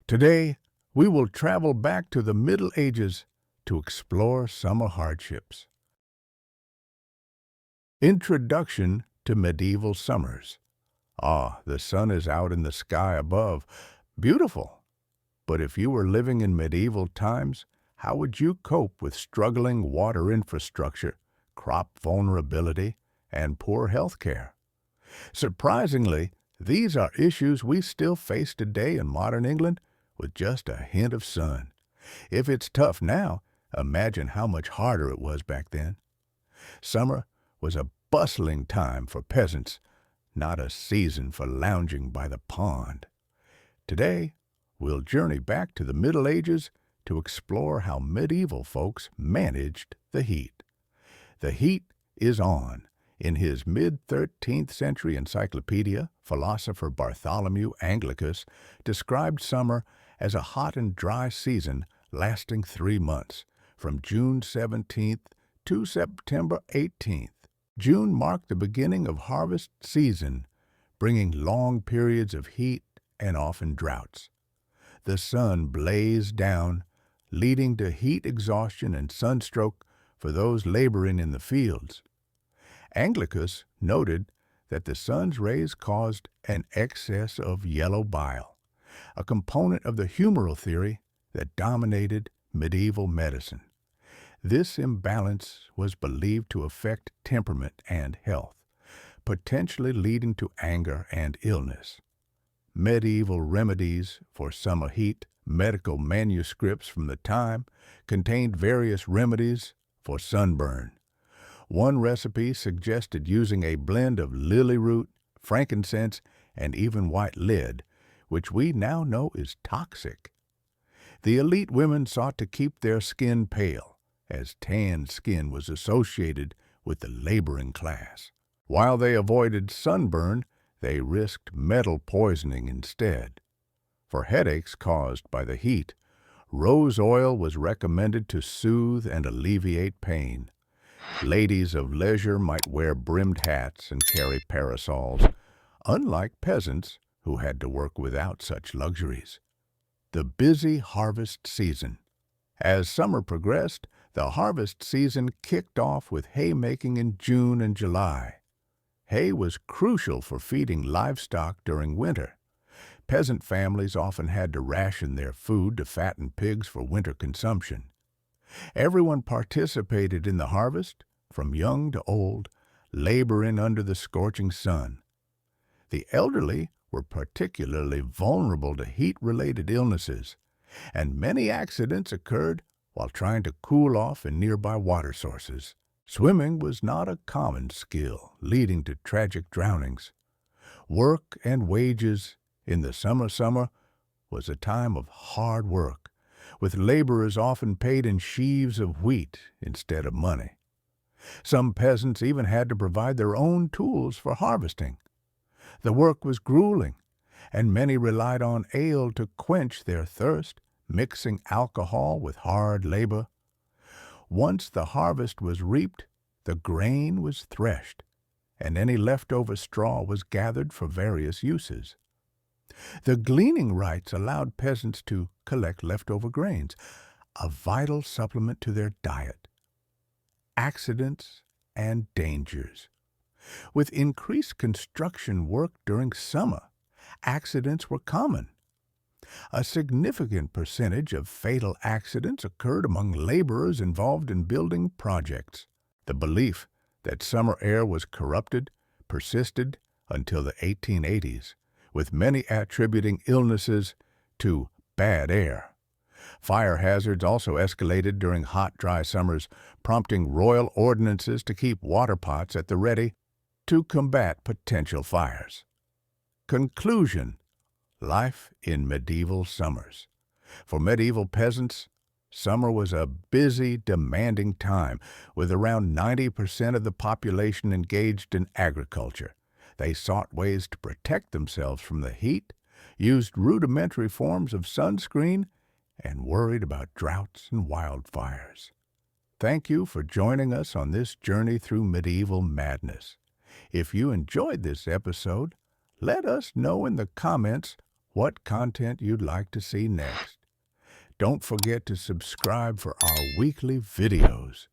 Today, we will travel back to the Middle Ages to explore summer hardships. Introduction to medieval summers. Ah, the sun is out in the sky above. Beautiful. But if you were living in medieval times, how would you cope with struggling water infrastructure, crop vulnerability, and poor health care? Surprisingly, these are issues we still face today in modern England with just a hint of sun. If it's tough now, imagine how much harder it was back then. Summer was a bustling time for peasants, not a season for lounging by the pond. Today, we'll journey back to the Middle Ages to explore how medieval folks managed the heat. The heat is on. In his mid-13th century encyclopedia, philosopher Bartholomew Anglicus described summer as a hot and dry season lasting 3 months, from June 17th to September 18th. June marked the beginning of harvest season, bringing long periods of heat and often droughts. The sun blazed down, leading to heat exhaustion and sunstroke for those laboring in the fields. Anglicus noted that the sun's rays caused an excess of yellow bile, a component of the humoral theory that dominated medieval medicine. This imbalance was believed to affect temperament and health, potentially leading to anger and illness. Medieval remedies for summer heat, medical manuscripts from the time, contained various remedies for sunburn. One recipe suggested using a blend of lily root, frankincense, and even white lead, which we now know is toxic. The elite women sought to keep their skin pale, as tanned skin was associated with the laboring class. While they avoided sunburn, they risked metal poisoning instead. For headaches caused by the heat, rose oil was recommended to soothe and alleviate pain. Ladies of leisure might wear brimmed hats and carry parasols, unlike peasants who had to work without such luxuries. The busy harvest season. As summer progressed, the harvest season kicked off with haymaking in June and July. Hay was crucial for feeding livestock during winter. Peasant families often had to ration their food to fatten pigs for winter consumption. Everyone participated in the harvest, from young to old, laboring under the scorching sun. The elderly were particularly vulnerable to heat-related illnesses, and many accidents occurred while trying to cool off in nearby water sources. Swimming was not a common skill, leading to tragic drownings. Work and wages in the summer was a time of hard work, with laborers often paid in sheaves of wheat instead of money. Some peasants even had to provide their own tools for harvesting. The work was grueling, and many relied on ale to quench their thirst, mixing alcohol with hard labor. Once the harvest was reaped, the grain was threshed, and any leftover straw was gathered for various uses. The gleaning rites allowed peasants to collect leftover grains, a vital supplement to their diet. Accidents and dangers. With increased construction work during summer, accidents were common. A significant percentage of fatal accidents occurred among laborers involved in building projects. The belief that summer air was corrupted persisted until the 1880s, with many attributing illnesses to bad air. Fire hazards also escalated during hot, dry summers, prompting royal ordinances to keep water pots at the ready to combat potential fires. Conclusion: life in medieval summers. For medieval peasants, summer was a busy, demanding time, with around 90% of the population engaged in agriculture. They sought ways to protect themselves from the heat, used rudimentary forms of sunscreen, and worried about droughts and wildfires. Thank you for joining us on this journey through medieval madness. If you enjoyed this episode, let us know in the comments what content you'd like to see next. Don't forget to subscribe for our weekly videos.